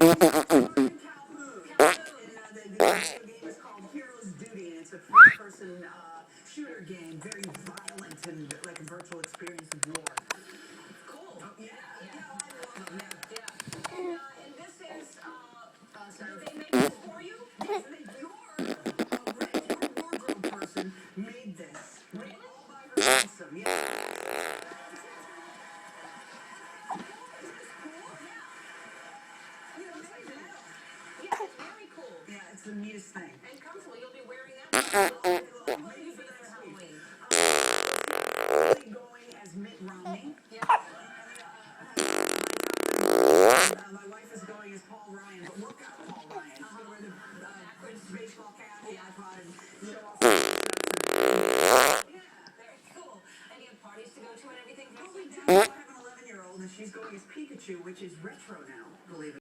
The game is called Hero's Duty, and it's a first-person shooter game, very violent and like a virtual experience of war. Cool. Oh, yeah. And this is, they make this for you? Yes, your red wardrobe person made this. Made it all by herself. Awesome, yeah. Yeah, it's very cool. Yeah, it's the neatest thing. And comfortable. You'll be wearing that. What do you think for Halloween? Going as Mitt Romney. Yeah. My wife is going as Paul Ryan, but workout Paul Ryan. Wear the baseball cap, the iPod, and show off the stuff. Yeah, very cool. And you have parties to go to and everything? Oh, we do. I have an 11-year-old, and she's going as Pikachu, which is retro now, believe it.